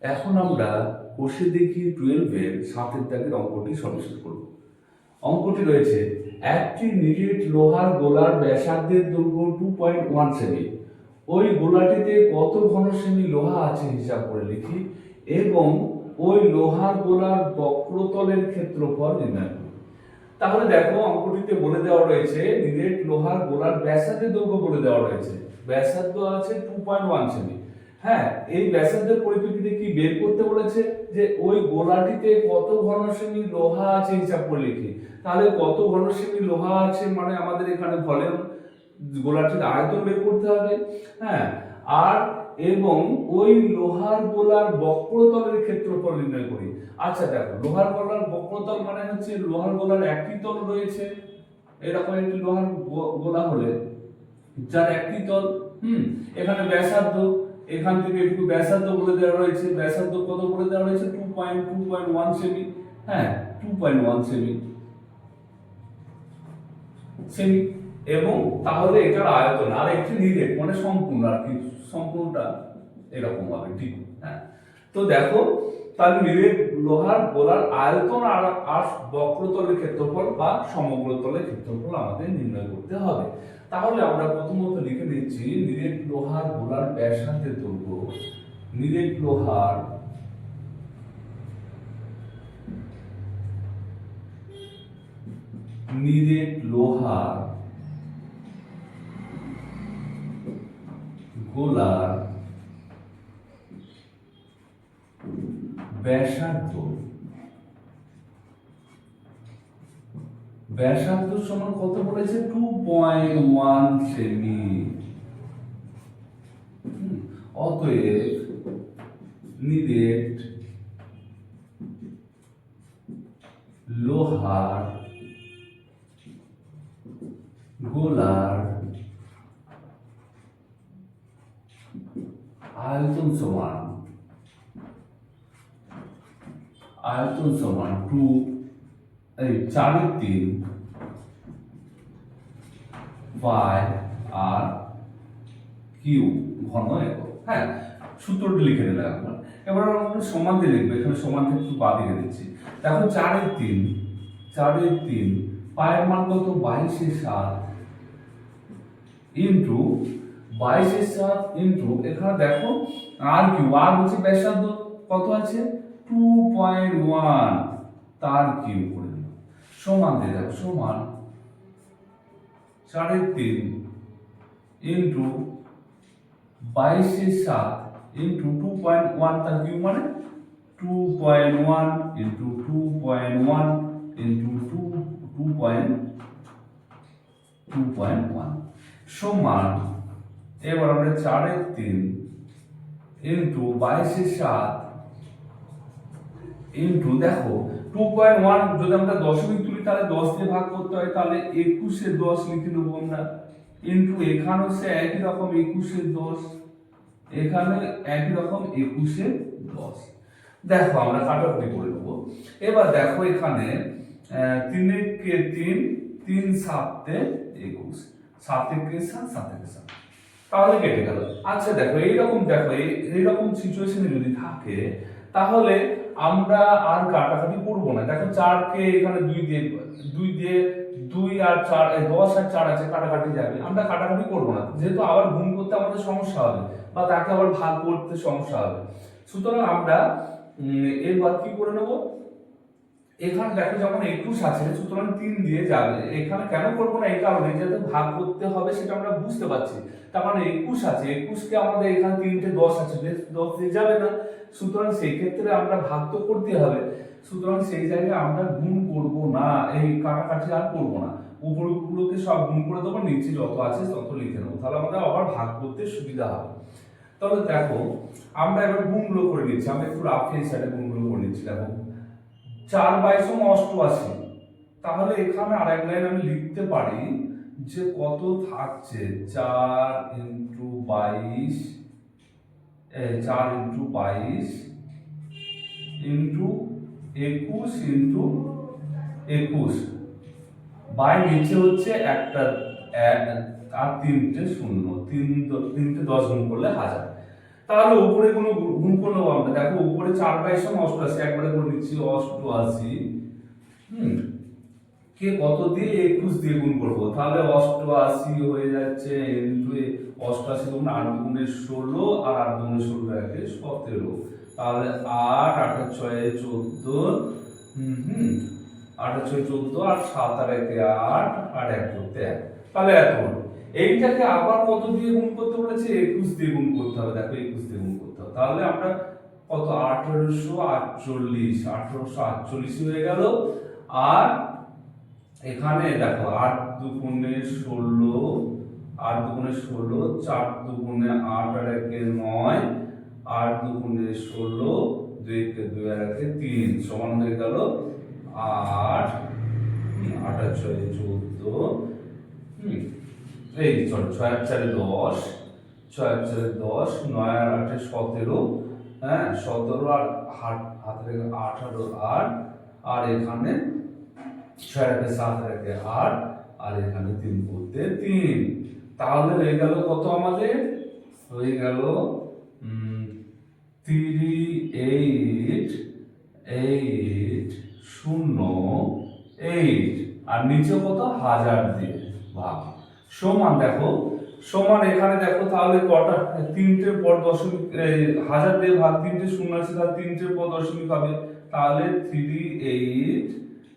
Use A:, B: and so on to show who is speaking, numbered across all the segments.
A: এখন আমরা কোষে দেখি 12-এর 7-এর দাগের অঙ্কটি সলিউশন করব। অঙ্কটি রয়েছে একটি নিরেট লোহার গোলার ব্যাসার্ধের দৈর্ঘ্য 2.1 সেমি। ওই গোলাটিতে কত ঘন সেমি লোহা আছে হিসাব করে লিখি এবং ওই লোহার গোলার বক্রতলের ক্ষেত্রফল নির্ণয় করি। তাহলে দেখো অঙ্কটিতে বলে দেওয়া রয়েছে নিরেট লোহার গোলার ব্যাসার্ধের দৈর্ঘ্য বলে দেওয়া রয়েছে, ব্যাসার্ধ আছে 2.1 সেমি। হ্যাঁ, এই ব্যাসার্ধের পরিপ্রেক্ষিতে কি বের করতে বলেছে যে ওই গোলাটিতে কত ঘন সেমি লোহা আছে হিসাব করে লিখি। তাহলে কত ঘন সেমি লোহা আছে মানে আমাদের এখানে ভলিউম, গোলাটির আয়তন বের করতে হবে। হ্যাঁ, আর এবং ওই লোহার গোলার বক্রতলের ক্ষেত্রফল নির্ণয় করি। আচ্ছা দেখো, লোহার গোলার বক্রতল মানে হচ্ছে লোহার গোলার একটি তল রয়েছে, এরকম একটি লোহার গোলা হলে যার একটি তল, এখানে ব্যাসার্ধ, এখান থেকে একটু ব্যাসার্ধ বলে দেওয়া রয়েছে, ব্যাসার্ধ কত বলে দেওয়া রয়েছে 2.1 সেমি। হ্যাঁ, 2.1 সেমি এবং তাহলে এটার আয়তন আর একটি নিরেট মানে সম্পূর্ণ, আর কি সম্পূর্ণটা এরকম হবে, ঠিক। হ্যাঁ, তো দেখো তাহলে নিরেট লোহার গোলার আয়তন আর বক্রতলের ক্ষেত্রফল বা সমগ্রতলের ক্ষেত্রফল আমাদের নির্ণয় করতে হবে। তাহলে আমরা প্রথমত লিখে নিচ্ছি নিরেট লোহার গোলার ব্যাসার্ধের দৈর্ঘ্য, নিরেট লোহার গোলার ব্যাসার্ধ সমান কত বলেছে 2.1 সেমি। অতএব নিরেট লোহার গোলার আয়তন সমান 4/3 পাই আর কিউ ঘন একক। হ্যাঁ, সূত্রটি লিখে দিলাম এখন। এবার আমরা সমান দিয়ে লিখবো, এখানে সমান থেকে একটু বাদ দিয়ে দিচ্ছি। দেখো 4/3 পায়ের মান কত 22/7 ইন্টু 22/7 ইন্টু এখানে দেখো আর কিউ, আর হচ্ছে ব্যাসার্ধ কত আছে 2.1, তার কিউ করে দিল সমান দিয়ে দেখো সমান 3.5 ইন্টু 22/7 ইন্টু 2.1, তার কিউ মানে 2.1 ইন্টু 2.1 ইন্টু 2.1 সমান, এবার আমরা 4/3 ইন্টু 22/7 ইন্টু দেখো 2.1 যদি আমরা দশমিক তুলি তাহলে 10 দিয়ে ভাগ করতে হয়, তাহলে 21/10 লিখে নেবো আমরা, ইন্টু এখানে হচ্ছে একই রকম 21/10, এখানে একই রকম 21/10। দেখো আমরা কাটাকুটি করে নেবো। এবার দেখো এখানে 3 3 7 21, 7 তাহলে কেটে গেল। আচ্ছা দেখো এইরকম সিচুয়েশনে যদি থাকে তাহলে আমরা আর কাটাকাটি করব না। দেখো 4 কে এখানে 2 আর 4 10 আর 4 আছে, কাটাকাটি যাবে, আমরা কাটাকাটি করব না, যেহেতু আবার গুণ করতে আমাদের সমস্যা হবে বা তাকে আবার ভাগ করতে সমস্যা হবে। সুতরাং আমরা এবার কি করে নেব, এখানে দেখো যেমন 21 আছে, সুতরাং 3 দিয়ে যাবে। এখানে কেন করবো না, এই কারণে যাতে ভাগ করতে হবে সেটা আমরা বুঝতে পারছি। তার মানে 21 আছে, 21 কে আমাদের এখানে 10 আছে, 10 দিয়ে যাবে না, সুতরাং সেই ক্ষেত্রে আমরা ভাগ তো করতে হবে। সুতরাং সেই জায়গায় আমরা গুণ করব না, এই কাটাকাটি আর করব না, উপরগুলোকে সব গুণ করে দেবো, নিচে যত আছে তত লিখে নেবো, তাহলে আমাদের আবার ভাগ করতে সুবিধা হবে। তাহলে দেখো আমরা এবার গুণগুলো করে নিচ্ছি, আমরা একটু রাফ সাইডে গুণগুলো করে নিচ্ছি। দেখো 4/88, তাহলে এখানে আরেক লাইন আমি লিখতে পারি যে কত থাকছে 4 ইন্টু 22 ইন্টু 21 ইন্টু 21 বাই নিচে হচ্ছে একটা আর 3টে শূন্য, 3 10 গুণ করলে 1000। তাহলে উপরে কোনো গুণ করলেও আমরা দেখো উপরে করে 4/88 একবারে করে নিচ্ছি 88 কে কত দিয়ে 21 দিয়ে গুণ করবো, তাহলে 88 হয়ে যাচ্ছে ইনটু 88 গুণ 8 গুণে 16 আর 8 গুণে 16 একে 17, তাহলে 8 8 6 14 8 6 14 আর 7 আর 1 8 আর 1 করতে 1, তাহলে এত হলো। এইটাকে আবার কত দিয়ে গুণ করতে বলেছে, 21 দিয়ে গুণ করতে হবে। দেখো 21 দিয়ে গুণ করতে হবে, তাহলে আমরা কত 1848 হয়ে গেল। আর এখানে দেখো 8 দুগুণে 16 8 দুগুণে 16 4 দুগুণে 8 আর 1 9 8 দুগুণে 16 2 কে 2 আর 1 3 সমান হয়ে গেল 8 8 আর 6 14 এই চল 6 আর 4 10 6 আর 4 10 9 আর 8 17 হ্যাঁ 17 আর হাত রেখে 18 আর এখানে 6 আর 7 আর 8 আর এখানে 3 করতে 3, তাহলে হয়ে গেল কত আমাদের হয়ে গেল 3808 আর নিচে কত 1000 দিয়ে ভাগ সমান। দেখো সমান এখানে দেখো তাহলে কটা তিনটের পর দশমিক 1000 দিয়ে ভাগ, তিনটে শূন্য আছে তাহলে তিনটের পর দশমিক হবে, তাহলে 38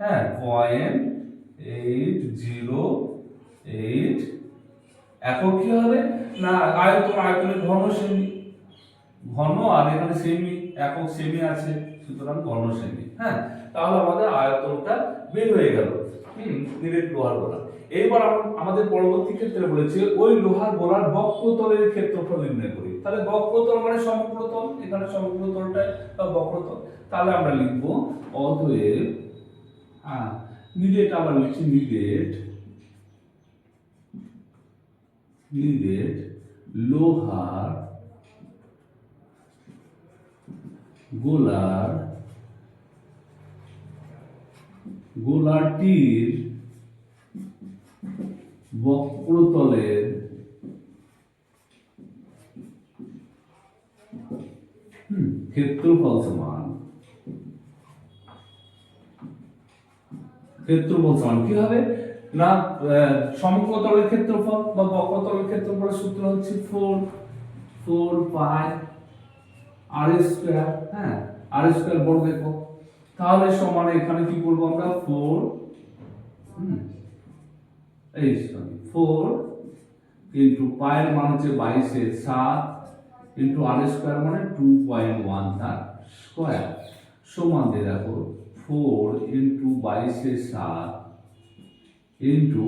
A: হ্যাঁ 0.8008 একক কি হবে না আয়তনের ঘন সেমি, ঘন আর এখানে সেমি একক সেমি আছে, সুতরাং ঘন সেমি। হ্যাঁ তাহলে আমাদের আয়তনটা বের হয়ে গেল নিরেট লোহার গোলা। এবার আমাদের পরবর্তী ক্ষেত্রে বলেছে ওই লোহার গোলার বক্রতলের ক্ষেত্রফল নির্ণয় করি। তাহলে বক্রতল মানে সমগ্রতল, এখানে সমগ্রতলটা বা বক্রতল, তাহলে আমরা লিখব অতএব নিরেট, আবার লিখছি নিরেট লোহার গোলাটির বক্রতলের ক্ষেত্রফল সমান কি হবে না সমগ্রতলের ক্ষেত্রফল বা বক্রতলের ক্ষেত্রফলের সূত্র হচ্ছে 4 পাই আর স্কয়ার, হ্যাঁ আর স্কয়ার বর্গ একক। তাহলে সমান এখানে কি করব আমরা 4 ইনটু পাই এর মান হচ্ছে 22 এর 7 ইনটু আর স্কয়ার মানে 2.1 তার স্কয়ার সমান দিয়ে দেখো 4 ইনটু 22 এর 7 ইনটু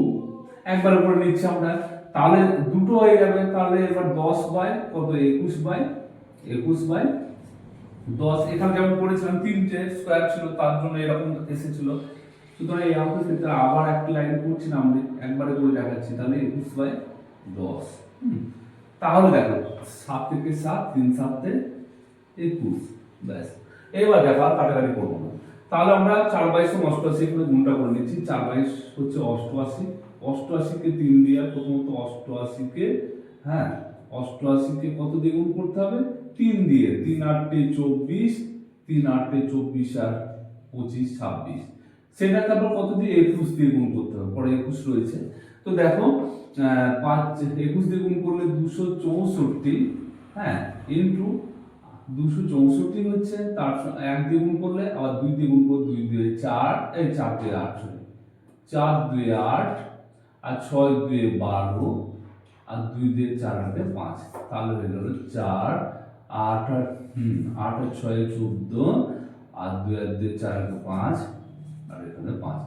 A: একবার উপরে নিচ্ছি আমরা, তাহলে দুটো হয়ে যাবে, তাহলে এবার 10 বাই কত 21 বাই 10, এখানে যেমন করেছিলাম তিনটে স্কয়ার ছিল তার জন্য এরকম এসেছিল, সুতরাং এই অঙ্কের ক্ষেত্রে আবার একটা লাইন করছি না আমরা একবারে করে দেখাচ্ছি, তাহলে 21 বাই 10। তাহলে দেখো 7 থেকে 7 3 7 21 ব্যাস। এবার দেখো আর কাটাকাটি করবো না, তাহলে আমরা 4/88 করে গুণটা করে নিচ্ছি। 4/22 হচ্ছে 88, 88 কে 3 দিয়ে প্রথমত 88 কে 88 কে কত দিয়ে গুণ করতে হবে 3 দিয়ে, 3 8 24 3 8 24 আর 25 26, সেটা তারপর কত দিয়ে 21 দিয়ে গুণ করতে হবে, পরে 21 রয়েছে। তো দেখো 21 দিয়ে গুণ করলে 264 ইনটু 264 হচ্ছে, তার 1 দিয়ে গুণ করলে আবার 2 দিয়ে গুণ করলে 2 দিয়ে 4 এই 4 দিয়ে 8 4 দুই 8 আর 6 দুই 12 আর 2 দিয়ে 4 আর 5, তাহলে হয়ে গেল 4 8 আর 8 আর 6 14 আর 2 আর 2 4 আর 5 আর এখানে 5,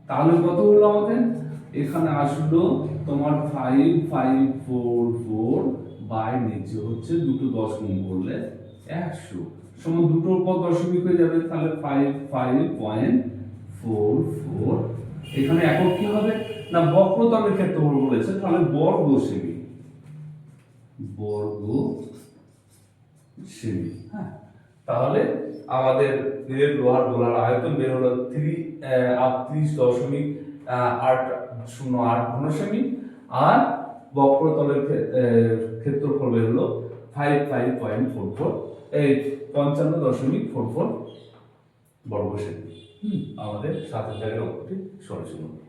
A: তাহলে কত হলো আমাদের এখানে আসলো তোমার 5544 বাই নিচে হচ্ছে দুটো 10 গুণ করলে 100 সমান দুটোর পর দশমিক হয়ে যাবে, তাহলে 55.44 এখানে একক কি হবে না বক্রতলের ক্ষেত্রফল বলেছে, তাহলে বর্গ সেমি। তাহলে আমাদের নিরেট লোহার গোলার আয়তন বের হলো 38.808 ঘন সেমি, আর বক্রতলের ক্ষেত্রফল বের হলো 55.44 এই 55.44 বর্গ সেমি। আমাদের 7 এর দাগের অঙ্কটি সলিউশন হলো।